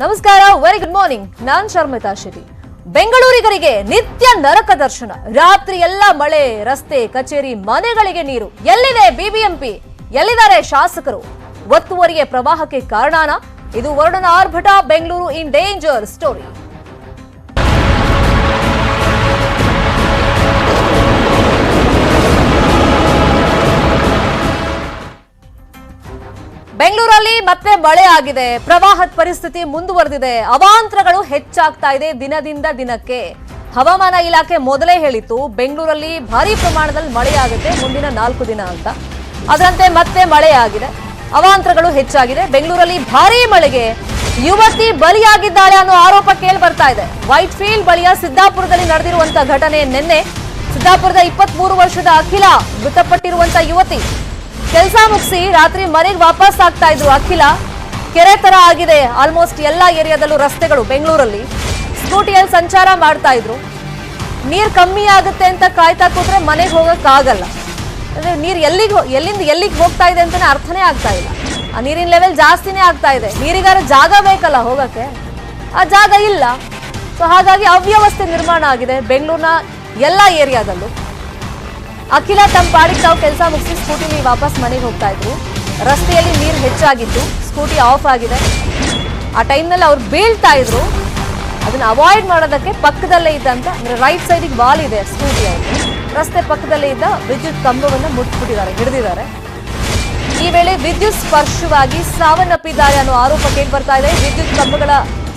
ನಮಸ್ಕಾರ, very good morning. ನಾನ್ ಶರ್ಮಿತಾ ಶೆಟ್ಟಿ. ಬೆಂಗಳೂರಿಗರಿಗೆ ನಿತ್ಯ ನರಕ ದರ್ಶನ. ರಾತ್ರಿ ಎಲ್ಲ ಮಳೆ, ರಸ್ತೆ, ಕಚೇರಿ, ಮನೆಗಳಿಗೆ ನೀರು. ಎಲ್ಲಿದೆ ಬಿಬಿಎಂಪಿ? ಎಲ್ಲಿದ್ದಾರೆ ಶಾಸಕರು? ಒತ್ತುವರಿಗೆ ಪ್ರವಾಹಕ್ಕೆ ಕಾರಣನಾ? ಇದು ವರುಣನ ಆರ್ಭಟ. ಬೆಂಗಳೂರು ಇನ್ ಡೇಂಜರ್ ಸ್ಟೋರಿ. ಬೆಂಗಳೂರಲ್ಲಿ ಮತ್ತೆ ಮಳೆ ಆಗಿದೆ. ಪ್ರವಾಹದ ಪರಿಸ್ಥಿತಿ ಮುಂದುವರೆದಿದೆ. ಅವಾಂತರಗಳು ಹೆಚ್ಚಾಗ್ತಾ ಇದೆ ದಿನದಿಂದ ದಿನಕ್ಕೆ. ಹವಾಮಾನ ಇಲಾಖೆ ಮೊದಲೇ ಹೇಳಿತ್ತು ಬೆಂಗಳೂರಲ್ಲಿ ಭಾರಿ ಪ್ರಮಾಣದಲ್ಲಿ ಮಳೆಯಾಗುತ್ತೆ ಮುಂದಿನ 4 ದಿನ ಅಂತ. ಅದರಂತೆ ಮತ್ತೆ ಮಳೆ ಆಗಿದೆ. ಅವಾಂತರಗಳು ಹೆಚ್ಚಾಗಿದೆ. ಬೆಂಗಳೂರಲ್ಲಿ ಭಾರಿ ಮಳೆಗೆ ಯುವತಿ ಬಲಿಯಾಗಿದ್ದಾಳೆ ಅನ್ನೋ ಆರೋಪ ಕೇಳಿ ಬರ್ತಾ ಇದೆ. ವೈಟ್ ಫೀಲ್ಡ್ ಬಳಿಯ ಸಿದ್ದಾಪುರದಲ್ಲಿ ನಡೆದಿರುವಂತಹ ಘಟನೆ ನಿನ್ನೆ. ಸಿದ್ದಾಪುರದ 23 ವರ್ಷದ ಅಖಿಲ ಮೃತಪಟ್ಟಿರುವಂತ ಯುವತಿ. ಕೆಲಸ ಮುಗಿಸಿ ರಾತ್ರಿ ಮನೆಗೆ ವಾಪಸ್ ಆಗ್ತಾ ಇದ್ರು ಅಖಿಲ. ಕೆರೆ ತರ ಆಗಿದೆ ಆಲ್ಮೋಸ್ಟ್ ಎಲ್ಲಾ ಏರಿಯಾದಲ್ಲೂ ರಸ್ತೆಗಳು. ಬೆಂಗಳೂರಲ್ಲಿ ಸ್ಕೂಟಿಯಲ್ಲಿ ಸಂಚಾರ ಮಾಡ್ತಾ ಇದ್ರು. ನೀರ್ ಕಮ್ಮಿ ಆಗುತ್ತೆ ಅಂತ ಕಾಯ್ತಾ ಕೂತ್ರೆ ಮನೆಗೆ ಹೋಗಕ್ ಆಗಲ್ಲ. ಅಂದ್ರೆ ನೀರ್ ಎಲ್ಲಿಂದ ಎಲ್ಲಿಗೆ ಹೋಗ್ತಾ ಇದೆ ಅಂತಾನೆ ಅರ್ಥನೇ ಆಗ್ತಾ ಇಲ್ಲ. ಆ ನೀರಿನ ಲೆವೆಲ್ ಜಾಸ್ತಿನೇ ಆಗ್ತಾ ಇದೆ. ನೀರಿಗಾರ ಜಾಗ ಬೇಕಲ್ಲ ಹೋಗಕ್ಕೆ, ಆ ಜಾಗ ಇಲ್ಲ. ಸೊ ಹಾಗಾಗಿ ಅವ್ಯವಸ್ಥೆ ನಿರ್ಮಾಣ ಆಗಿದೆ ಬೆಂಗಳೂರಿನ ಎಲ್ಲಾ ಏರಿಯಾದಲ್ಲೂ. ಅಖಿಲ ತಮ್ಮ ಪಾಡಿಗೆ ತಾವು ಕೆಲಸ ಮುಗಿಸಿ ಸ್ಕೂಟಿಲಿ ವಾಪಸ್ ಮನೆಗೆ ಹೋಗ್ತಾ ಇದ್ರು. ರಸ್ತೆಯಲ್ಲಿ ನೀರು ಹೆಚ್ಚಾಗಿತ್ತು. ಸ್ಕೂಟಿ ಆಫ್ ಆಗಿದೆ. ಆ ಟೈಮ್ನಲ್ಲಿ ಅವ್ರು ಬೀಳ್ತಾ ಇದ್ರು. ಅದನ್ನ ಅವಾಯ್ಡ್ ಮಾಡೋದಕ್ಕೆ ಪಕ್ಕದಲ್ಲೇ ಇದ್ದಂತ, ಅಂದ್ರೆ ರೈಟ್ ಸೈಡಿಗೆ ವಾಲ್ ಇದೆ ಸ್ಕೂಟಿ ಅವರು, ರಸ್ತೆ ಪಕ್ಕದಲ್ಲೇ ಇದ್ದ ವಿದ್ಯುತ್ ಕಂಬವನ್ನ ಮುಟ್ಬಿಟ್ಟಿದ್ದಾರೆ, ಹಿಡಿದಿದ್ದಾರೆ. ಈ ವೇಳೆ ವಿದ್ಯುತ್ ಸ್ಪರ್ಶವಾಗಿ ಸಾವನ್ನಪ್ಪಿದ್ದಾರೆ ಅನ್ನೋ ಆರೋಪ ಕೇಳಿ ಬರ್ತಾ ಇದೆ. ವಿದ್ಯುತ್ ಕಂಬಗಳ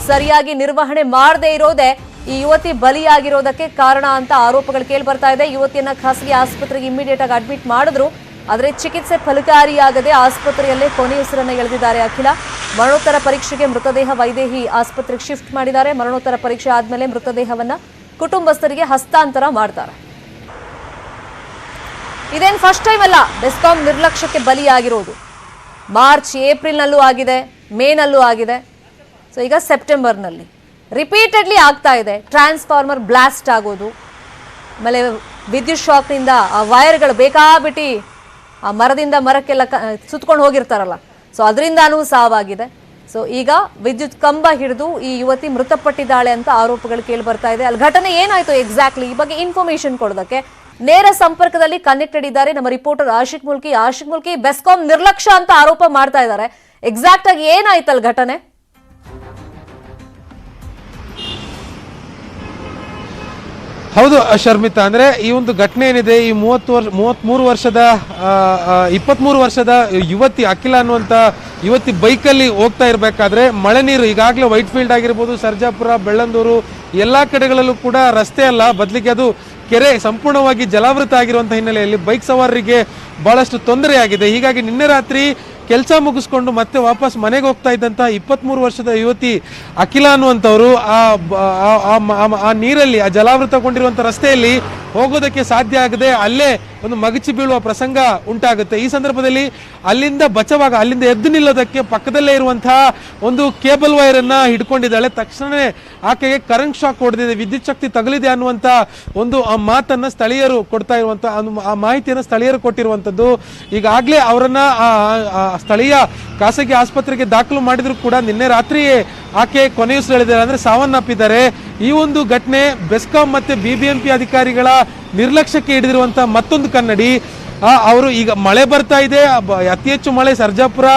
ಸರಿಯಾಗಿ ನಿರ್ವಹಣೆ ಮಾಡದೇ ಇರೋದೇ ಈ ಯುವತಿ ಬಲಿಯಾಗಿರೋದಕ್ಕೆ ಕಾರಣ ಅಂತ ಆರೋಪಗಳು ಕೇಳಿ ಬರ್ತಾ ಇದೆ. ಯುವತಿಯನ್ನ ಖಾಸಗಿ ಆಸ್ಪತ್ರೆಗೆ ಇಮಿಡಿಯೇಟ್ ಆಗಿ ಅಡ್ಮಿಟ್ ಮಾಡಿದ್ರು. ಆದರೆ ಚಿಕಿತ್ಸೆ ಫಲಕಾರಿಯಾಗದೆ ಆಸ್ಪತ್ರೆಯಲ್ಲೇ ಕೊನೆಯುಸಿರನ್ನ ಎಳೆದಿದ್ದಾರೆ ಅಖಿಲ. ಮರಣೋತ್ತರ ಪರೀಕ್ಷೆಗೆ ಮೃತದೇಹ ವೈದೇಹಿ ಆಸ್ಪತ್ರೆಗೆ ಶಿಫ್ಟ್ ಮಾಡಿದ್ದಾರೆ. ಮರಣೋತ್ತರ ಪರೀಕ್ಷೆ ಆದ್ಮೇಲೆ ಮೃತದೇಹವನ್ನ ಕುಟುಂಬಸ್ಥರಿಗೆ ಹಸ್ತಾಂತರ ಮಾಡ್ತಾರೆ. ಇದೇನು ಫಸ್ಟ್ ಟೈಮ್ ಅಲ್ಲ ಬೆಸ್ಕಾಂ ನಿರ್ಲಕ್ಷ್ಯಕ್ಕೆ ಬಲಿಯಾಗಿರೋದು. ಮಾರ್ಚ್, ಏಪ್ರಿಲ್ನಲ್ಲೂ ಆಗಿದೆ, ಮೇನಲ್ಲೂ ಆಗಿದೆ. ಸೊ ಈಗ ಸೆಪ್ಟೆಂಬರ್ನಲ್ಲಿ ರಿಪೀಟೆಡ್ಲಿ ಆಗ್ತಾ ಇದೆ. ಟ್ರಾನ್ಸ್ಫಾರ್ಮರ್ ಬ್ಲಾಸ್ಟ್ ಆಗೋದು, ಆಮೇಲೆ ವಿದ್ಯುತ್ ಶಾಕ್ನಿಂದ ಆ ವೈರ್ಗಳು ಬೇಕಾಬಿಟ್ಟು ಆ ಮರದಿಂದ ಮರಕ್ಕೆಲ್ಲ ಸುತ್ಕೊಂಡು ಹೋಗಿರ್ತಾರಲ್ಲ, ಸೊ ಅದರಿಂದಾನೂ ಸಾವಾಗಿದೆ. ಸೊ ಈಗ ವಿದ್ಯುತ್ ಕಂಬ ಹಿಡಿದು ಈ ಯುವತಿ ಮೃತಪಟ್ಟಿದ್ದಾಳೆ ಅಂತ ಆರೋಪಗಳು ಕೇಳಿ ಬರ್ತಾ ಇದೆ. ಅಲ್ಲಿ ಘಟನೆ ಏನಾಯ್ತು ಎಕ್ಸಾಕ್ಟ್ಲಿ ಈ ಬಗ್ಗೆ ಇನ್ಫಾರ್ಮೇಶನ್ ಕೊಡೋದಕ್ಕೆ ನೇರ ಸಂಪರ್ಕದಲ್ಲಿ ಕನೆಕ್ಟೆಡ್ ಇದ್ದಾರೆ ನಮ್ಮ ರಿಪೋರ್ಟರ್ ಆಶಿಕ್ ಮುಲ್ಕಿ. ಬೆಸ್ಕಾಂ ನಿರ್ಲಕ್ಷ್ಯ ಅಂತ ಆರೋಪ ಮಾಡ್ತಾ ಇದ್ದಾರೆ. ಎಕ್ಸಾಕ್ಟ್ ಆಗಿ ಏನಾಯ್ತಲ್ಲ ಘಟನೆ? ಹೌದು ಶರ್ಮಿತಾ, ಅಂದ್ರೆ ಈ ಒಂದು ಘಟನೆ ಏನಿದೆ, ಈ 23 ವರ್ಷದ ಯುವತಿ ಅಖಿಲ ಅನ್ನುವಂತ ಯುವತಿ ಬೈಕಲ್ಲಿ ಹೋಗ್ತಾ ಇರಬೇಕಾದ್ರೆ ಮಳೆ ನೀರು ಈಗಾಗಲೇ ವೈಟ್ ಫೀಲ್ಡ್ ಆಗಿರ್ಬೋದು, ಸರ್ಜಾಪುರ, ಬೆಳ್ಳಂದೂರು ಎಲ್ಲಾ ಕಡೆಗಳಲ್ಲೂ ಕೂಡ ರಸ್ತೆ ಅಲ್ಲ, ಬದಲಿಗೆ ಅದು ಕೆರೆ ಸಂಪೂರ್ಣವಾಗಿ ಜಲಾವೃತ ಆಗಿರುವಂತಹ ಹಿನ್ನೆಲೆಯಲ್ಲಿ ಬೈಕ್ ಸವಾರರಿಗೆ ಬಹಳಷ್ಟು ತೊಂದರೆ ಆಗಿದೆ. ಹೀಗಾಗಿ ನಿನ್ನೆ ರಾತ್ರಿ ಕೆಲಸ ಮುಗಿಸ್ಕೊಂಡು ಮತ್ತೆ ವಾಪಸ್ ಮನೆಗೆ ಹೋಗ್ತಾ ಇದ್ದಂತ 23 ವರ್ಷದ ಯುವತಿ ಅಖಿಲ ಅನ್ನುವಂಥವ್ರು ಆ ನೀರಲ್ಲಿ, ಆ ಜಲಾವೃತಗೊಂಡಿರುವಂತ ರಸ್ತೆಯಲ್ಲಿ ಹೋಗೋದಕ್ಕೆ ಸಾಧ್ಯ ಆಗದೆ ಅಲ್ಲೇ ಒಂದು ಮಗಚಿ ಬೀಳುವ ಪ್ರಸಂಗ ಉಂಟಾಗುತ್ತೆ. ಈ ಸಂದರ್ಭದಲ್ಲಿ ಅಲ್ಲಿಂದ ಎದ್ದು ನಿಲ್ಲೋದಕ್ಕೆ ಪಕ್ಕದಲ್ಲೇ ಇರುವಂತಹ ಒಂದು ಕೇಬಲ್ ವೈರ್ ಅನ್ನ ಹಿಡ್ಕೊಂಡಿದ್ದಾಳೆ. ತಕ್ಷಣವೇ ಆಕೆಗೆ ಕರೆಂಟ್ ಶಾಕ್ ಹೊಡೆದಿದೆ, ವಿದ್ಯುತ್ ಶಕ್ತಿ ತಗಲಿದೆ ಅನ್ನುವಂತ ಒಂದು ಮಾತನ್ನ ಸ್ಥಳೀಯರು ಕೊಡ್ತಾ ಇರುವಂತ ಆ ಮಾಹಿತಿಯನ್ನು ಸ್ಥಳೀಯರು ಕೊಟ್ಟಿರುವಂತದ್ದು. ಈಗಾಗಲೇ ಅವರನ್ನ ಸ್ಥಳೀಯ ಖಾಸಗಿ ಆಸ್ಪತ್ರೆಗೆ ದಾಖಲು ಮಾಡಿದ್ರು ಕೂಡ ನಿನ್ನೆ ರಾತ್ರಿಯೇ ಆಕೆ ಕೊನೆಯುಸಿರೆಳೆದಿದ್ದಾರೆ, ಅಂದ್ರೆ ಸಾವನ್ನಪ್ಪಿದ್ದಾರೆ. ಈ ಒಂದು ಘಟನೆ ಬೆಸ್ಕಾಂ ಮತ್ತೆ ಬಿಬಿಎಂಪಿ ಅಧಿಕಾರಿಗಳ ನಿರ್ಲಕ್ಷ್ಯಕ್ಕೆ ಹಿಡಿದಿರುವಂತಹ ಮತ್ತೊಂದು ಕನ್ನಡಿ. ಅವರು ಈಗ ಮಳೆ ಬರ್ತಾ ಇದೆ, ಅತಿ ಹೆಚ್ಚು ಮಳೆ ಸರ್ಜಾಪುರ,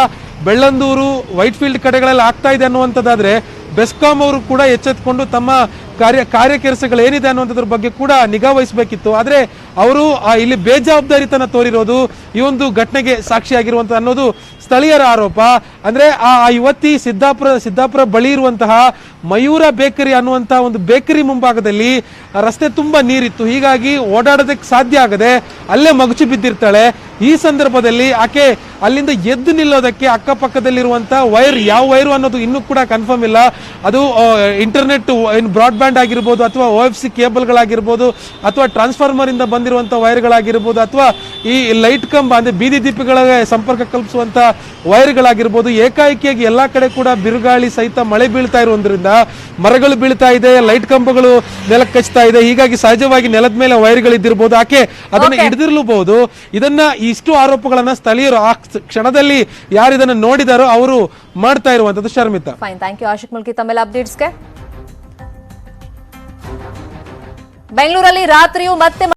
ಬೆಳ್ಳಂದೂರು, ವೈಟ್ ಫೀಲ್ಡ್ ಕಡೆಗಳಲ್ಲಿ ಆಗ್ತಾ ಇದೆ ಅನ್ನುವಂಥದ್ದಾದ್ರೆ ಬೆಸ್ಕಾಂ ಅವರು ಕೂಡ ಎಚ್ಚೆತ್ತುಕೊಂಡು ತಮ್ಮ ಕಾರ್ಯ ಕೆಲಸಗಳು ಏನಿದೆ ಅನ್ನುವಂಥದ್ರ ಬಗ್ಗೆ ಕೂಡ ನಿಗಾ ವಹಿಸಬೇಕಿತ್ತು. ಆದ್ರೆ ಅವರು ಇಲ್ಲಿ ಬೇಜವಾಬ್ದಾರಿತನ ತೋರಿರೋದು ಈ ಒಂದು ಘಟನೆಗೆ ಸಾಕ್ಷಿಯಾಗಿರುವಂತ ಅನ್ನೋದು ಸ್ಥಳೀಯರ ಆರೋಪ. ಅಂದ್ರೆ ಆ ಯುವತಿ ಸಿದ್ದಾಪುರ ಬಳಿ ಇರುವಂತಹ ಮಯೂರ ಬೇಕರಿ ಅನ್ನುವಂತ ಒಂದು ಬೇಕರಿ ಮುಂಭಾಗದಲ್ಲಿ ರಸ್ತೆ ತುಂಬಾ ನೀರಿತ್ತು. ಹೀಗಾಗಿ ಓಡಾಡೋದಕ್ಕೆ ಸಾಧ್ಯ ಆಗದೆ ಅಲ್ಲೇ ಮಗುಚಿ ಬಿದ್ದಿರ್ತಾಳೆ. ಈ ಸಂದರ್ಭದಲ್ಲಿ ಆಕೆ ಅಲ್ಲಿಂದ ಎದ್ದು ನಿಲ್ಲೋದಕ್ಕೆ ಅಕ್ಕಪಕ್ಕದಲ್ಲಿರುವಂತಹ ವೈರ್, ಯಾವ ವೈರು ಅನ್ನೋದು ಇನ್ನೂ ಕೂಡ ಕನ್ಫರ್ಮ್ ಇಲ್ಲ. ಅದು ಇಂಟರ್ನೆಟ್ ಬ್ರಾಡ್ಬ್ಯಾಂಡ್ ಬ್ಯಾಂಡ್ ಆಗಿರ್ಬೋದು ಅಥವಾ OFC ಕೇಬಲ್ಗಳಾಗಿರ್ಬೋದು ಅಥವಾ ಟ್ರಾನ್ಸ್ಫಾರ್ಮರ್ ಇಂದ ಬಂದಿರುವಂತ ವೈರ್ಗಳಾಗಿರ್ಬೋದು ಅಥವಾ ಈ ಲೈಟ್ ಕಂಬ ಅಂದ್ರೆ ಬೀದಿ ದೀಪಗಳಿಗೆ ಸಂಪರ್ಕ ಕಲ್ಪಿಸುವಂತ ವೈರ್ಗಳಾಗಿರ್ಬೋದು ಏಕಾಏಕಿಯಾಗಿ ಎಲ್ಲಾ ಕಡೆ ಕೂಡ ಬಿರುಗಾಳಿ ಸಹಿತ ಮಳೆ ಬೀಳ್ತಾ ಇರೋದ್ರಿಂದ ಮರಗಳು ಬೀಳ್ತಾ ಇದೆ, ಲೈಟ್ ಕಂಬಗಳು ನೆಲಕ್ಕೆ ಕಚ್ತಾ ಇದೆ. ಹೀಗಾಗಿ ಸಹಜವಾಗಿ ನೆಲದ ಮೇಲೆ ವೈರ್ಗಳಿದ್ದಿರ್ಬೋದು, ಆಕೆ ಅದನ್ನ ಹಿಡಿದಿರಲೂಬಹುದು. ಇದನ್ನ ಇಷ್ಟು ಆರೋಪಗಳನ್ನ ಸ್ಥಳೀಯರು ಆ ಕ್ಷಣದಲ್ಲಿ ಯಾರು ಇದನ್ನ ನೋಡಿದಾರೋ ಅವರು ಮಾಡ್ತಾ ಇರುವಂತದ್ದು. Sharmita, fine, thank you Ashik Mulki ತಮ್ಮೆಲ್ಲ ಅಪ್ಡೇಟ್ಸ್ಗೆ. ಬೆಂಗಳೂರಲ್ಲಿ ರಾತ್ರಿಯೂ ಮತ್ತೆ